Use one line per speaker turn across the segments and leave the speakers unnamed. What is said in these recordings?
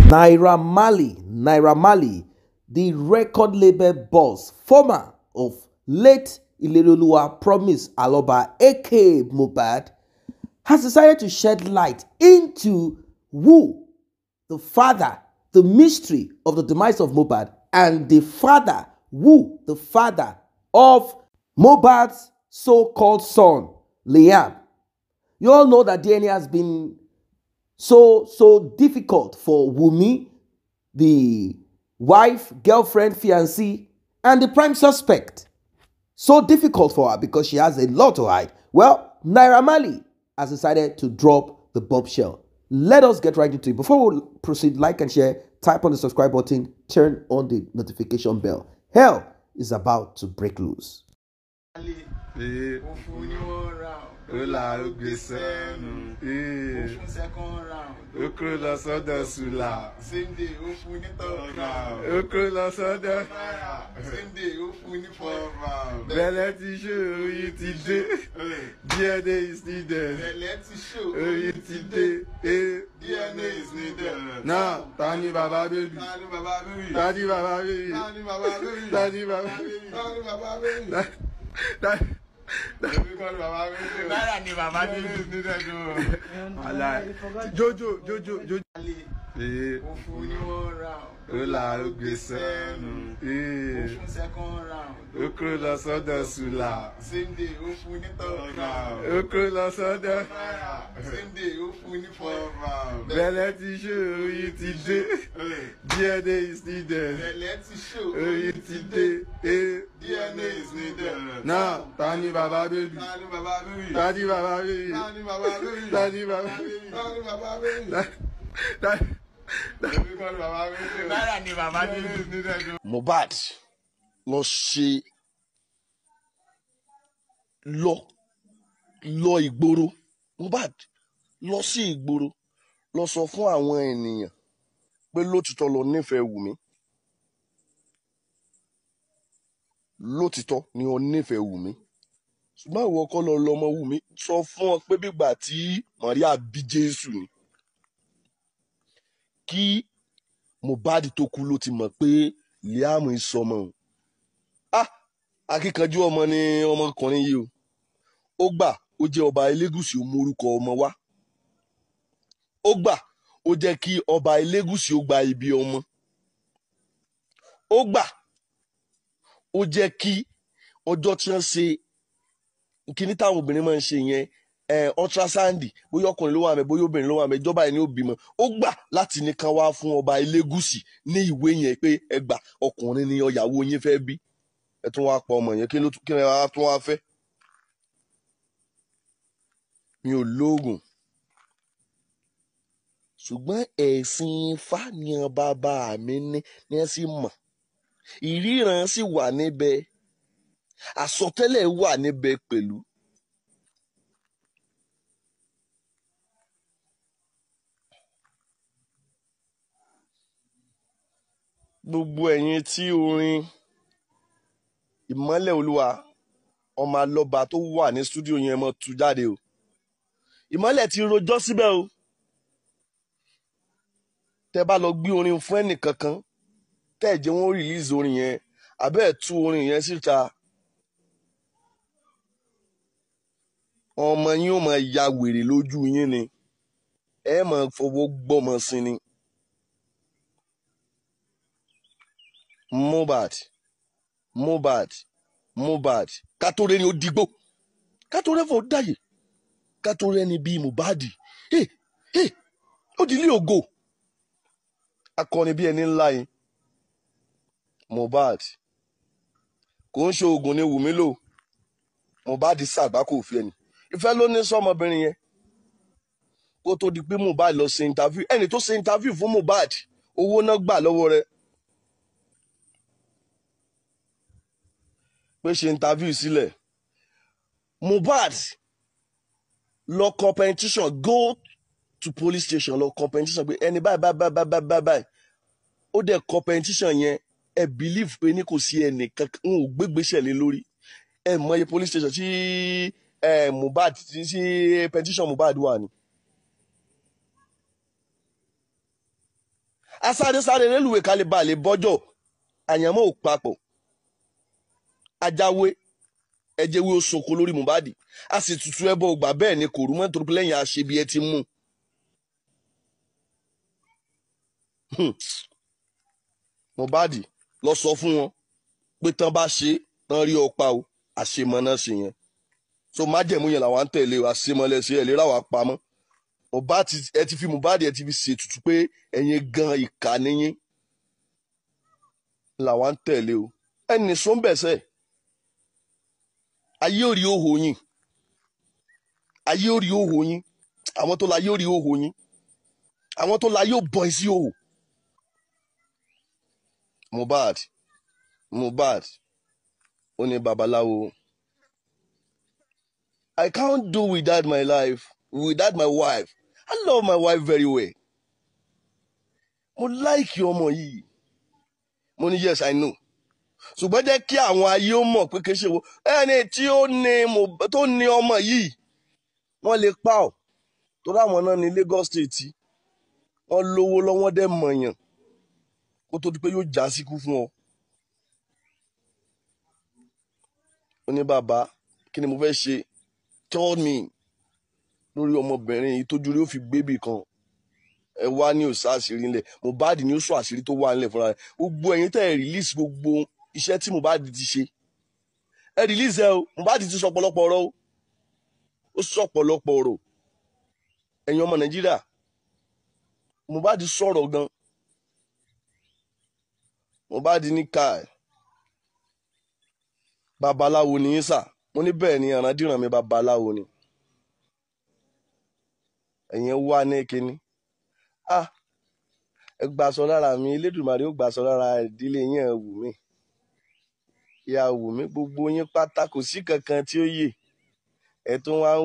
Naira Marley, the record label boss, former of late Ilerioluwa Promise Aloba aka Mohbad, has decided to shed light into who the father, the mystery of the demise of Mohbad, and the father of Mohbad's so-called son, Liam. You all know that DNA has been so difficult for Wunmi, the wife, girlfriend, fiancé, and the prime suspect. So difficult for her because she has a lot to hide. Well, Naira Marley has decided to drop the bombshell. Let us get right into it. Before we proceed, like and share, type on the subscribe button, turn on the notification bell. Hell is about to break loose.
DNA is needed. DNA is needed. Now, Tani Baba baby. Tani Baba baby. Tani Baba baby. Naira ni Baba baby. Jojo. Ola ogbesenu. Second round. Okro sọ́dọ̀ Sula. Same day ó fún ní third round. Okro sọ́dọ̀. Same day ó fún ní fourth round. Bẹ̀lẹ̀ ti show oyin ti dé. DNA is needed. Bẹ̀lẹ̀ ti show oyin ti dé. DNA is needed. Now, Tani Baba baby. Tani Baba baby. Tani Baba baby. Tani Baba baby. Tani Baba baby. Tani Baba baby.
Mohbad lọ ṣe lọ ìgboro. Mohbad lọ sí ìgboro lọ sọ fún àwọn ènìyàn pé lótìtọ́ ló nífẹ̀ẹ́ Wùmí. Lótìtọ́ ni ó nífẹ̀ẹ́ Wùmí. Ṣùgbọ́n ìwọ kọ́ lọ lọ́mọ Wùmí sọ fún ọ pé bígbà tí Maria bí Jésù ni. Kí Mohbad tó kú ló ti mọ̀ pé Liam ìsọmọ òun. Akíkanjú ọmọ ni ọmọkùnrin yìí o. Ó gbà ó jẹ́ ọba Elégùṣì ó mú orúkọ ọmọ wá. Ó gbà ó jẹ́ kí ọba Elégùṣì ó gba ibi ọmọ. Ó gbà ó jẹ́ kí ọjọ́ tí wọ́n ṣe kíní táwọn obìnrin máa ń ṣe yẹn ultrasound, bóyá ọkùnrin ló wà mẹ́ bóyá obìnrin ló wà mẹ́, ìjọba yẹn ni ó bímọ. Ó gbà láti nìkan wá fún ọba Elégùṣì ní ìwé yẹn pé ẹ gbà ọkùnrin ni ọ̀yàwó yín fẹ́ bí. Ẹ tún wá pa ọmọ yẹn kí ẹ wá tún wá fẹ́. Mi ò lóògùn. Ṣùgbọ́n ẹ̀sìn Ifá ni bàbá mi ní ẹ sì mọ̀. Ìríran sì wà níbẹ̀. Àsọtẹ́lẹ̀ wà níbẹ̀ pẹ̀lú. Gbogbo ẹ̀yin tí orin Ìmọ́lẹ̀ Olúwa ọmọ Alọ́ba tó wà ní stúdíò yẹn mọ́ tú jáde o. Ìmọ́lẹ̀ ti rojọ́ síbẹ̀ o. Tẹ́ bá lọ gbé orin fún ẹnìkankan tẹ́ ẹ̀ jẹ́ wọ́n release orin yẹn àbẹ́ ẹ̀ tú orin yẹn síta. Ọmọ yín ó máa ya wèrè lójú yín ni. Ẹ máa fọwọ́ gbọ́mọ sí ni. Mohbad kátóré ni ó digbó, kátóré fò dáyè, kátóré ni bíi Mohbad ó di ilé ògo akọni bí ẹni ńlá yìí. Mohbad kò ń ṣe oògùn ní Wùmí lò. Mohbad ṣàgbá kò fi ẹni ìfẹ́ ló ní sọmọbìnrin yẹn kó tó di pé Mohbad lọ ṣe interview. Ẹni tó ṣe interview fún Mohbad owó náà gbà lọ́wọ́ rẹ̀ pé ṣe interview sílẹ̀. Mohbad lọ competition, go to police station lọ competition pé ẹni báyìí ó dẹ̀ competition yẹn ẹ believe pé ní kò sí ẹnì kankan ń ò gbégbèsè lé lórí. Ẹ mọye police station tí Mohbad tí petition Mohbad wà ní. asáré rélùwé kalẹ̀ balẹ̀ bọ́jọ́ àyànmọ́ ò papọ̀ ajáwé ẹjẹwé ó soko lórí Mohbad a sì tutù ẹbọ ògbà bẹ́ẹ̀ ni kò rú mọ́ nítorí pé lẹ́yìn àṣebi ẹ ti mú Mohbad lọ sọ fún wọn pé tán bá ṣe tán rí ọpa o àṣemọ náà ṣe yẹn so májẹ̀mú yẹn làwọn ń tẹ̀lé o àṣemọlẹ̀ ṣe ẹ̀ lè ráwà pamọ́ ẹ ti fi Mohbad ẹ ti fi ṣètùtù pé ẹ̀yin gan ìkà níyìn làwọn ń tẹ̀lé o ẹnì sọ́nbẹ̀sẹ̀ ayé ò rí òhò yín ayé ò rí òhò yín àwọn tó la yóò rí òhò yín àwọn tó la yóò bọ̀ sí òhò Mohbad ó ní babaláwo I can't do without my life without my wife I love my wife very well mo like ọmọ yìí mo ní yes I know ṣùgbọ́n jẹ́ kí àwọn ayé ó mọ̀ pé kì í ṣe wo ẹni tí tó ní ọmọ yìí wọ́n lè pa ọ́ tó dáwọn náà ní Lagos State wọ́n lówó lọ́wọ́ dẹ̀ mọ̀yàn kó tó di pé yóò já síkú fún ọ. ó ní bàbá kí ni mo fẹ́ ṣe told me lórí ọmọbìnrin yìí tójú rí ó fi gbébì kan ẹ wá ní òsà àṣírí ńlẹ̀ Mohbad ní ó sọ àṣírí tó wà ńlẹ̀ fúnra rẹ̀ gbogbo ẹ̀yin tẹ́ ẹ release gbogbo iṣẹ́ tí Mohbad ti ṣe ẹ release ẹ o Mohbad ti sọ ọ̀pọ̀lọpọ̀ ọ̀rọ̀ o ó sọ ọ̀pọ̀lọpọ̀ ọ̀rọ̀ ẹ̀yin ọmọ Nàìjíríà Mohbad sọ̀rọ̀ gan Mohbad ní ká babaláwo ní í sà mo ní bẹ́ẹ̀ ni àràndíran mi babaláwo ni ẹ̀yin wá ní kíní ẹ gbàsọ lára mi Elédùmarè ó gbàsọ lára ìdílé yín ẹ wù mí ìyá wù mí gbogbo yín pátá kò sí kankan tí ó yè ẹ tún wá ń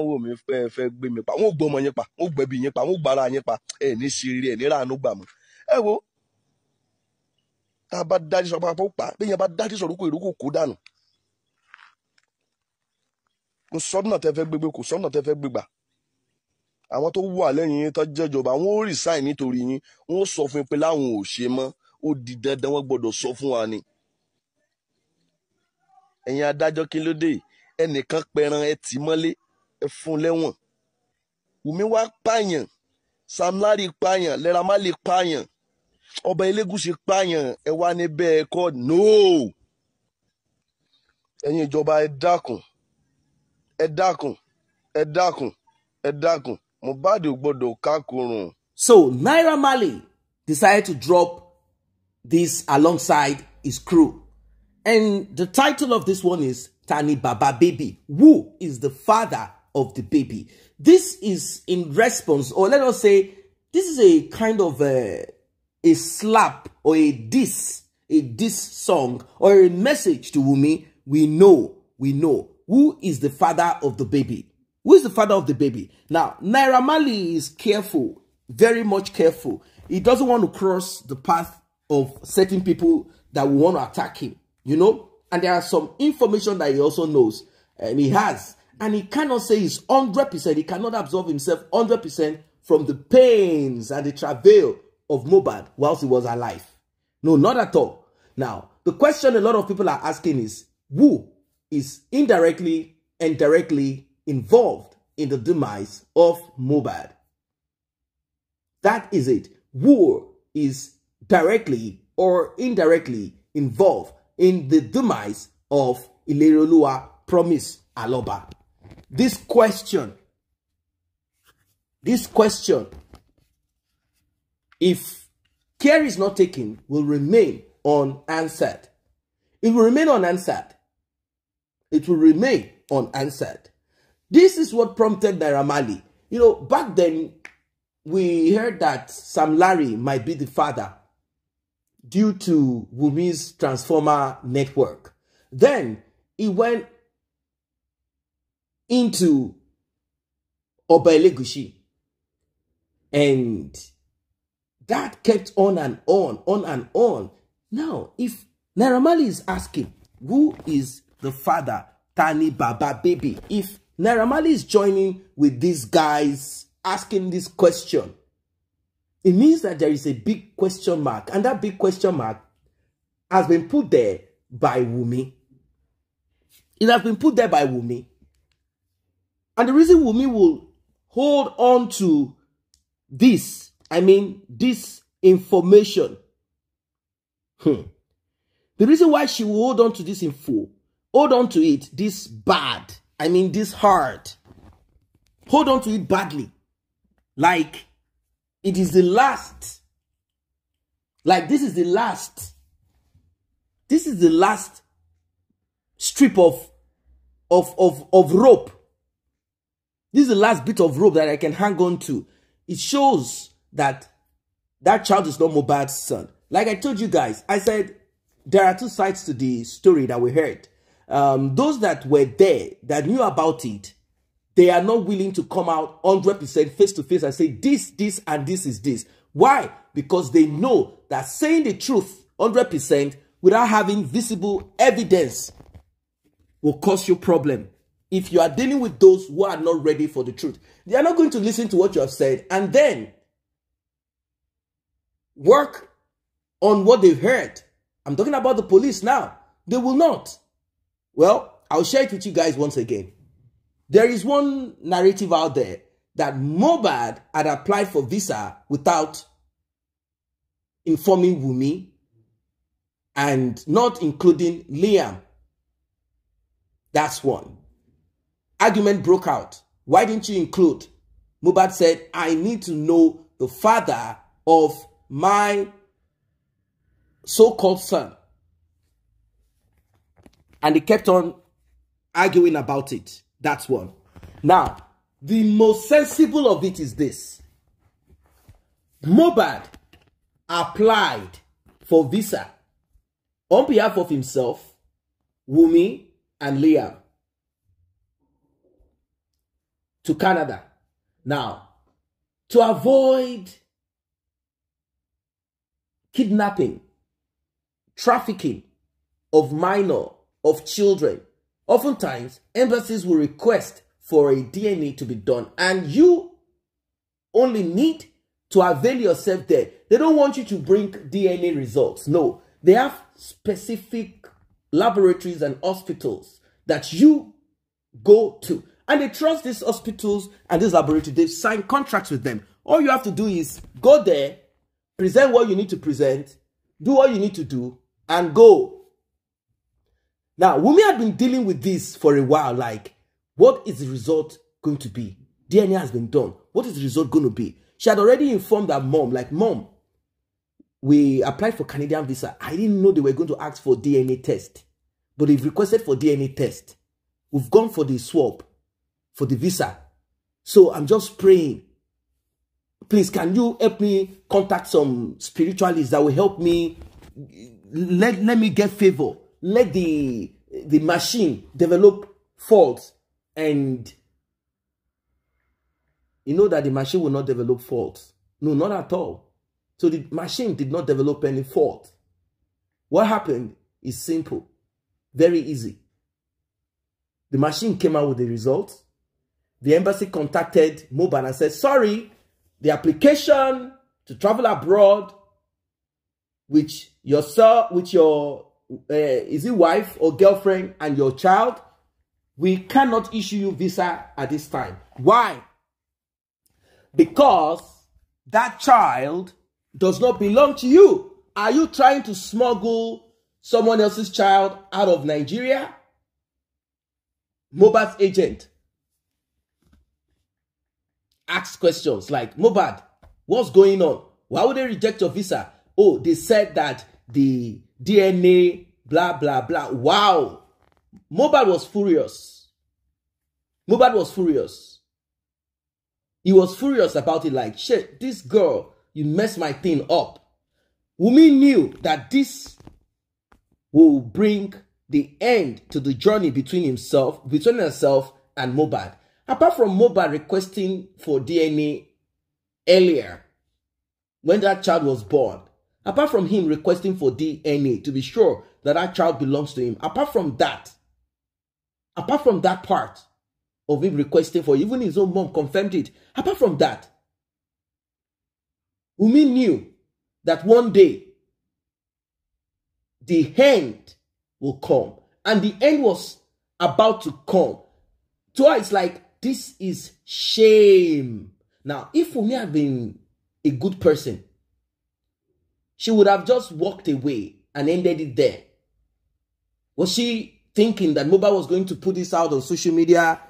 wò mí fẹ́ gbé mi pa wọn ò gbọ́ ọmọ yín pa wọn ò gbẹ̀bí yín pa wọn ò gbára yín pa ẹ ní ṣeré ẹ ní ràánú gbà mọ́ ẹ wo tá a bá dájú sọ papọ̀ pa bí yẹn bá dájú sọ orúkọ ìrókò kó dànù kò sọ́nà tẹ́ fẹ́ gbégbé kò sọ́nà tẹ́ fẹ́ gbégbà àwọn tó wà lẹ́yìn yín tó jẹ́jọba wọn ò resign nítorí yín wọn ò sọ fún yín pé láwọn ò ṣe mọ́ ó di dandan wọn gbọ́dọ̀ sọ fún wa ni ẹ̀yin adájọ́ kí ló dé ẹnìkan pẹran ẹ tì mọ́lé ẹ fún lẹ́wọ̀n Wùmí wá pààyàn Sam Larry pààyàn Naira Marley pààyàn Ọba Elégùṣì pààyàn ẹ wá níbẹ̀ ẹ kọ́ no ẹ̀yin ìjọba ẹ dákun Mohbad ò gbọ́dọ̀ kákòrùn.
So Naira Marley decided to drop this alongside his crew. And the title of this one is Tani Baba Baby. Who is the father of the baby? This is in response, or let us say, this is a kind of a slap or a diss song or a message to Wunmi. We know. Who is the father of the baby? Who is the father of the baby? Now, Naira Marley is careful, very much careful. He doesn't want to cross the path of certain people that will want to attack him, you know? And there are some information that he also knows, and he has. And he cannot say he's 100%, he cannot absolve himself 100% from the pains and the travail of Mohbad whilst he was alive. No, not at all. Now, the question a lot of people are asking is, who is indirectly and directly involved in the demise of Mohbad? That is it. Who is directly or indirectly involved in the demise of Ilerolua Promise Aloba? This question, if care is not taken, will remain unanswered. It will remain unanswered. This is what prompted Naira Marley. You know, back then, we heard that Sam Larry might be the father due to Wunmi's Transformer network. Then, he went into Ọba Elégùṣì. And that kept on and on. Now, if Naira Marley is asking, who is the father, Tani Baba Baby? If Naira Marley is joining with these guys asking this question, it means that there is a big question mark, and that big question mark has been put there by Wunmi. It has been put there by Wunmi. And the reason Wunmi will hold on to this, this information, the reason why she will hold on to this info, hold on to it this bad, this hard, hold on to it badly, like it is the last, like this is the last strip of rope. This is the last bit of rope that I can hang on to. It shows that that child is not Mohbad's son. Like I told you guys, I said there are two sides to the story that we heard. Those that were there, that knew about it, they are not willing to come out 100% face to face and say this, and this is this. Why? Because they know that saying the truth 100% without having visible evidence will cause you problem. If you are dealing with those who are not ready for the truth, they are not going to listen to what you have said and then work on what they've heard. I'm talking about the police now. They will not. Well, I'll share it with you guys once again. There is one narrative out there that Mohbad had applied for visa without informing Wunmi and not including Liam. That's one. Argument broke out. Why didn't you include? Mohbad said, I need to know the father of my so-called son. And they kept on arguing about it. That's one. Now, the most sensible of it is this. Mohbad applied for visa on behalf of himself, Wunmi, and Liam to Canada. Now, to avoid kidnapping, trafficking of children, oftentimes embassies will request for a DNA to be done, and you only need to avail yourself there. They don't want you to bring DNA results. No, they have specific laboratories and hospitals that you go to. And they trust these hospitals and these laboratories. They've signed contracts with them. All you have to do is go there, present what you need to present, do what you need to do, and go. Now, Wunmi had been dealing with this for a while. Like, what is the result going to be? DNA has been done. What is the result going to be? She had already informed her mom, like, Mom, we applied for Canadian visa. I didn't know they were going to ask for DNA test. But they've requested for DNA test. We've gone for the swab, for the visa. So I'm just praying. Please, can you help me contact some spiritualists that will help me? Let me get favor. Let the machine develop faults. And you know that the machine will not develop faults. No, not at all. So the machine did not develop any fault. What happened is simple. Very easy. The machine came out with the results. The embassy contacted Mohbad and said, sorry, the application to travel abroad with your is it wife or girlfriend and your child, we cannot issue you visa at this time. Why? Because that child does not belong to you. Are you trying to smuggle someone else's child out of Nigeria? Mohbad's agent asks questions like, Mohbad, what's going on? Why would they reject your visa? Oh, they said that the DNA, blah, blah, blah. Wow. Mohbad was furious. Mohbad was furious. He was furious about it, like, shit, this girl, you messed my thing up. Wunmi knew that this will bring the end to the journey between herself and Mohbad. Apart from Mohbad requesting for DNA earlier, when that child was born, apart from him requesting for DNA to be sure that that child belongs to him, apart from that part of him requesting for, even his own mom confirmed it, apart from that, Wunmi knew that one day the end will come, and the end was about to come. To her, it's like, this is shame. Now, if Wunmi had been a good person, she would have just walked away and ended it there. Was she thinking that Mohbad was going to put this out on social media,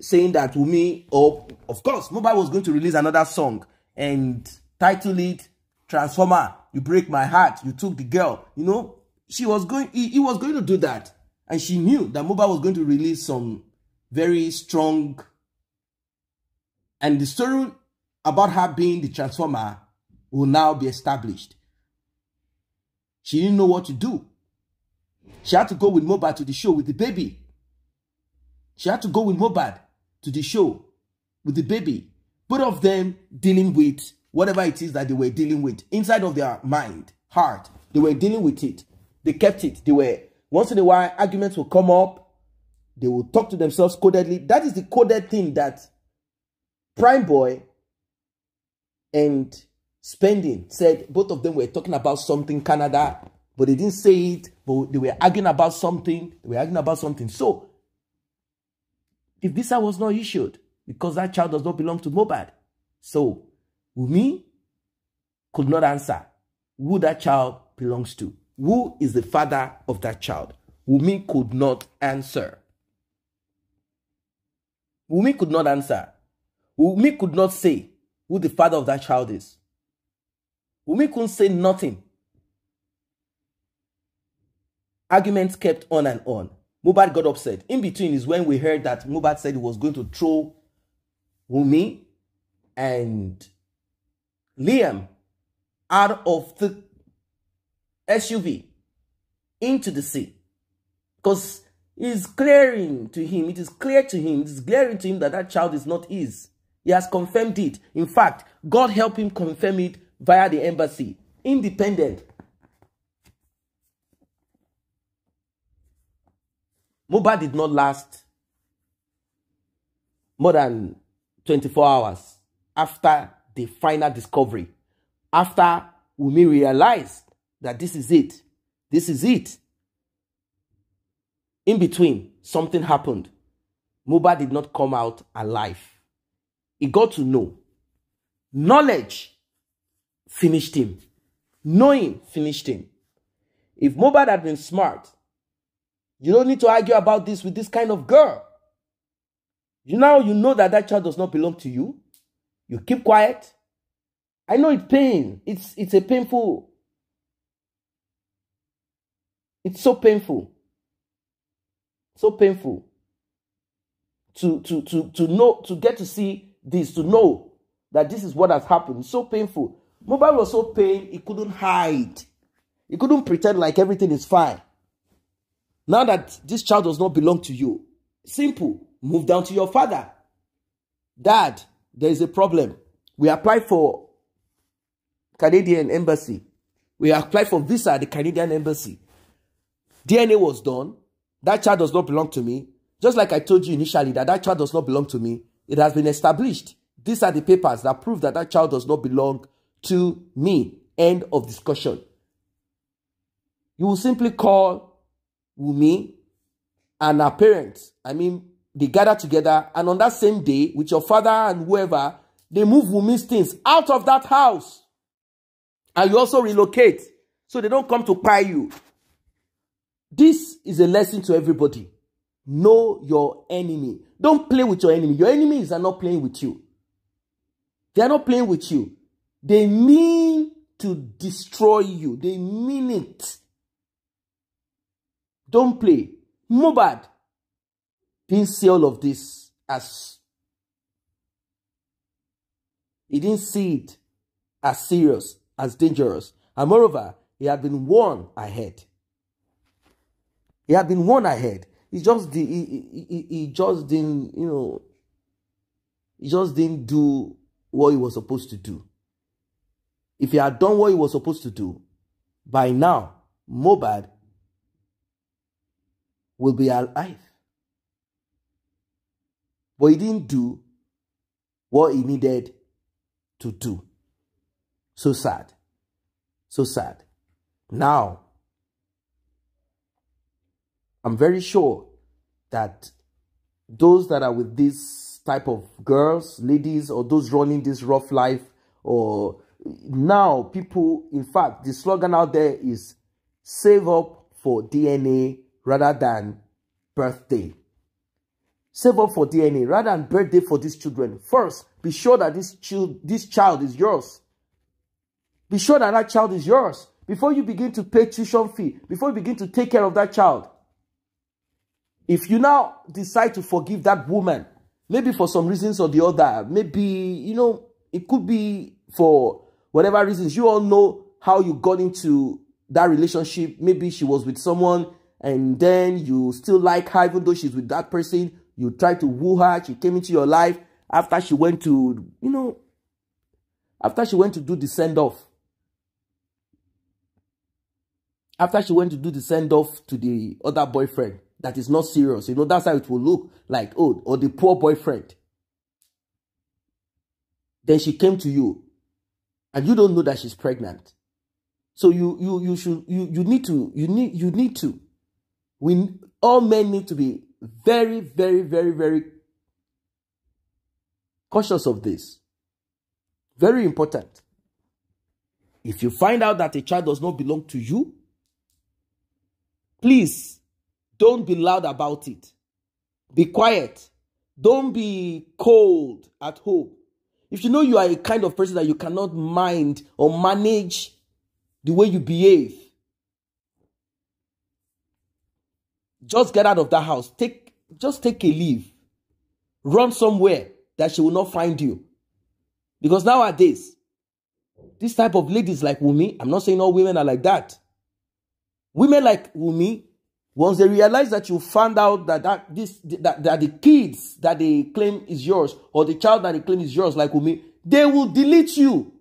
saying that Wunmi, or of course, Mohbad was going to release another song and title it Transformer, You Break My Heart, You Took the Girl? You know, he was going to do that. And she knew that Mohbad was going to release some very strong, and the story about her being the Transformer will now be established. She didn't know what to do. She had to go with Mohbad to the show with the baby. She had to go with Mohbad to the show with the baby. Both of them dealing with whatever it is that they were dealing with. Inside of their mind, heart, they were dealing with it. They kept it. They were, once in a while, arguments will come up. They will talk to themselves codedly. That is the coded thing that Prime Boy and Spending said. Both of them were talking about something, Canada, but they didn't say it, but they were arguing about something. So, the visa was not issued because that child does not belong to Mohbad. So, Wunmi could not answer who that child belongs to. Who is the father of that child? Wunmi could not answer. Wunmi could not answer. Wunmi could not say who the father of that child is. Wunmi couldn't say nothing. Arguments kept on and on. Mohbad got upset. In between is when we heard that Mohbad said he was going to throw Wunmi and Liam out of the SUV into the sea. Because it's clearing to him, it is clear to him, it is glaring to him that that child is not his. He has confirmed it. In fact, God helped him confirm it via the embassy. Independent. Mohbad did not last more than 24 hours after the final discovery. After Wunmi realized that this is it. This is it. In between, something happened. Mohbad did not come out alive. He got to know. Knowledge finished him. Knowing finished him. If Mohbad had been smart, you don't need to argue about this with this kind of girl. You know that that child does not belong to you. You keep quiet. I know it's pain. It's a painful. It's so painful. So painful. To know, to get to see this, to know that this is what has happened. It's so painful. Mohbad was so pained, he couldn't hide. He couldn't pretend like everything is fine. Now that this child does not belong to you, simple, move down to your father. Dad, there is a problem. We applied for Canadian embassy. We applied for visa at the Canadian embassy. DNA was done. That child does not belong to me. Just like I told you initially that that child does not belong to me. It has been established. These are the papers that prove that that child does not belong to me. End of discussion. You will simply call Wunmi and her parents. I mean, they gather together, and on that same day, with your father and whoever, they move Wunmi's things out of that house. And you also relocate, so they don't come to pry you. This is a lesson to everybody. Know your enemy. Don't play with your enemy. Your enemies are not playing with you. They are not playing with you. They mean to destroy you. They mean it. Don't play. Mohbad didn't see all of this as... He didn't see it as serious, as dangerous. And moreover, he had been warned ahead. He had been warned ahead. He just didn't, he just didn't, you know, he just didn't do what he was supposed to do. If he had done what he was supposed to do, by now, Mohbad will be alive. But he didn't do what he needed to do. So sad. So sad. Now, I'm very sure that those that are with this type of girls, ladies, or those running this rough life, or now people, in fact, the slogan out there is save up for DNA rather than birthday. Save up for DNA rather than birthday for these children. First, be sure that this child is yours. Be sure that that child is yours. Before you begin to pay tuition fee, before you begin to take care of that child. If you now decide to forgive that woman, maybe for some reasons or the other, maybe, you know, it could be for whatever reasons. You all know how you got into that relationship. Maybe she was with someone and then you still like her even though she's with that person. You tried to woo her. She came into your life after she went to, you know, after she went to do the send-off. After she went to do the send-off to the other boyfriend that is not serious. You know, that's how it will look like, oh, or the poor boyfriend. Then she came to you and you don't know that she's pregnant. So you need to. All men need to be very, very, very, very cautious of this. Very important. If you find out that a child does not belong to you, please don't be loud about it. Be quiet. Don't be cold at home. If you know you are a kind of person that you cannot mind or manage the way you behave, just get out of that house. Just take a leave. Run somewhere that she will not find you. Because nowadays, this type of ladies like Wunmi, I'm not saying all women are like that. Women like Wunmi, once they realize that you found out that the kids that they claim is yours, or the child that they claim is yours, like Wunmi, they will delete you.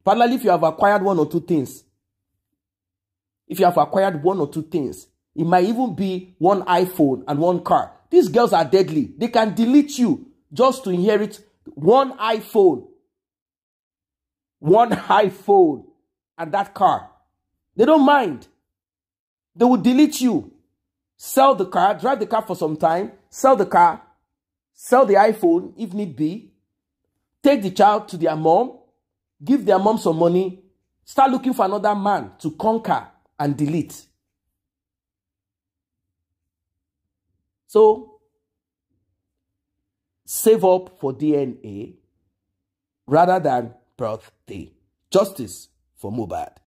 Particularly if you have acquired one or two things. If you have acquired one or two things, it might even be one iPhone and one car. These girls are deadly. They can delete you just to inherit one iPhone. One iPhone and that car. They don't mind. They will delete you. Sell the car, drive the car for some time, sell the car, sell the iPhone if need be, take the child to their mom, give their mom some money, start looking for another man to conquer and delete. So, save up for DNA rather than birthday. Justice for Mohbad.